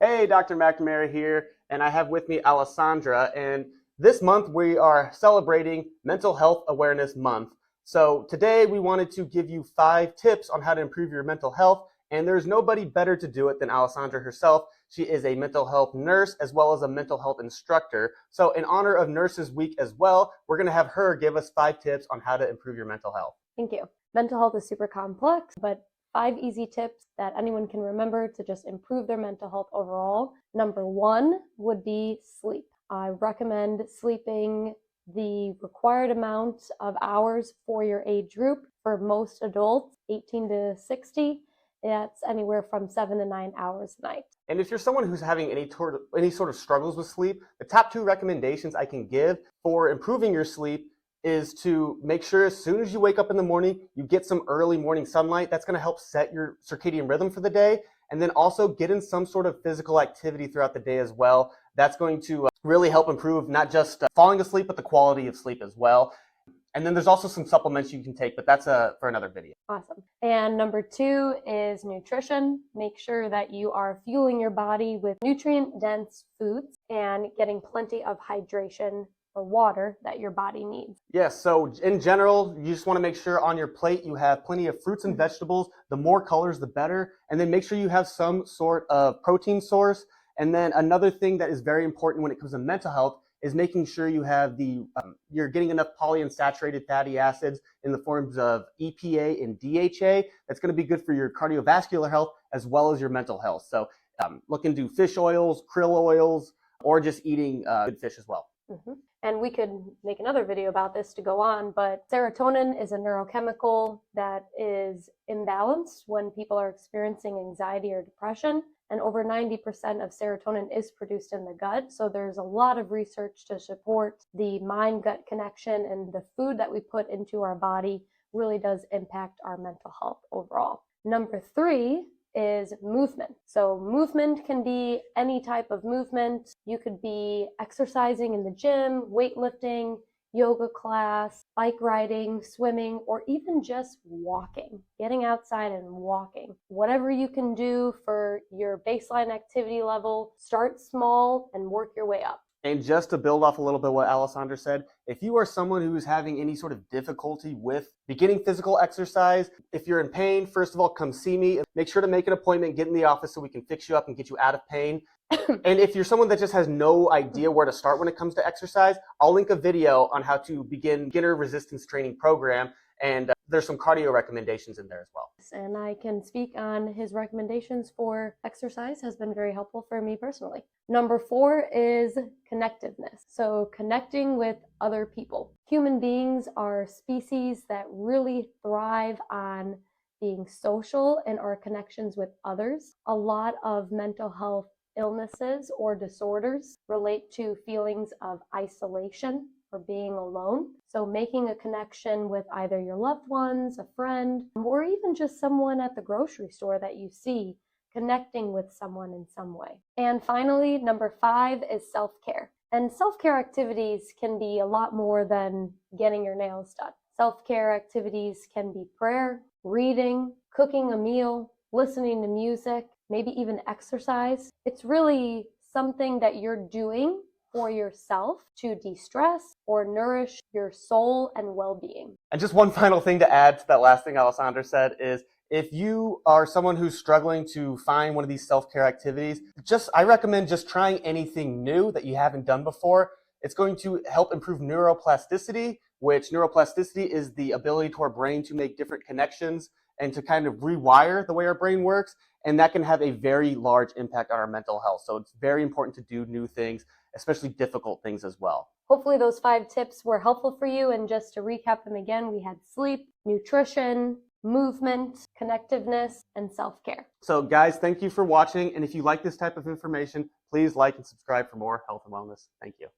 Hey, Dr. McNamara here, and I have with me Alessandra, and this month we are celebrating Mental Health Awareness Month. So today we wanted to give you 5 tips on how to improve your mental health, and there's nobody better to do it than Alessandra herself. She is a mental health nurse as well as a mental health instructor. So in honor of Nurses Week as well, we're going to have her give us 5 tips on how to improve your mental health. Thank you. Mental health is super complex, but 5 easy tips that anyone can remember to just improve their mental health overall. Number 1 would be sleep. I recommend sleeping the required amount of hours for your age group. For most adults, 18 to 60, that's anywhere from 7 to 9 hours a night. And if you're someone who's having any sort of struggles with sleep, the top 2 recommendations I can give for improving your sleep is to make sure as soon as you wake up in the morning, you get some early morning sunlight. That's going to help set your circadian rhythm for the day. And then also get in some sort of physical activity throughout the day as well. That's going to really help improve not just falling asleep, but the quality of sleep as well. And then there's also some supplements you can take, but that's for another video. Awesome. And number 2 is nutrition. Make sure that you are fueling your body with nutrient-dense foods and getting plenty of hydration or water that your body needs. Yes, so in general, you just want to make sure on your plate you have plenty of fruits and vegetables. The more colors, the better. And then make sure you have some sort of protein source. And then another thing that is very important when it comes to mental health is making sure you have you're getting enough polyunsaturated fatty acids in the forms of EPA and DHA. That's going to be good for your cardiovascular health as well as your mental health. So look into fish oils, krill oils, or just eating good fish as well. Mm-hmm. And we could make another video about this to go on, but serotonin is a neurochemical that is imbalanced when people are experiencing anxiety or depression. And over 90% of serotonin is produced in the gut. So there's a lot of research to support the mind-gut connection, and the food that we put into our body really does impact our mental health overall. Number 3 is movement. So movement can be any type of movement. You could be exercising in the gym, weightlifting, yoga class, bike riding, swimming, or even just walking, getting outside and walking. Whatever you can do for your baseline activity level, start small and work your way up. And just to build off a little bit what Alessandra said, if you are someone who is having any sort of difficulty with beginning physical exercise, if you're in pain, first of all, come see me. Make sure to make an appointment, get in the office so we can fix you up and get you out of pain. And if you're someone that just has no idea where to start when it comes to exercise, I'll link a video on how to begin beginner resistance training program. And there's some cardio recommendations in there as well. And I can speak on his recommendations for exercise. Has been very helpful for me personally. Number 4 is connectedness. So connecting with other people. Human beings are species that really thrive on being social and our connections with others. A lot of mental health illnesses or disorders relate to feelings of isolation or being alone. So making a connection with either your loved ones, a friend, or even just someone at the grocery store that you see, connecting with someone in some way. And finally, number 5 is self-care. And self-care activities can be a lot more than getting your nails done. Self-care activities can be prayer, reading, cooking a meal, listening to music, maybe even exercise. It's really something that you're doing for yourself to de-stress or nourish your soul and well-being. And just one final thing to add to that last thing Alessandra said is, if you are someone who's struggling to find one of these self-care activities, I recommend just trying anything new that you haven't done before. It's going to help improve neuroplasticity, which neuroplasticity is the ability to our brain to make different connections and to kind of rewire the way our brain works. And that can have a very large impact on our mental health. So it's very important to do new things, especially difficult things as well. Hopefully those 5 tips were helpful for you. And just to recap them again, we had sleep, nutrition, movement, connectiveness, and self-care. So guys, thank you for watching. And if you like this type of information, please like and subscribe for more health and wellness. Thank you.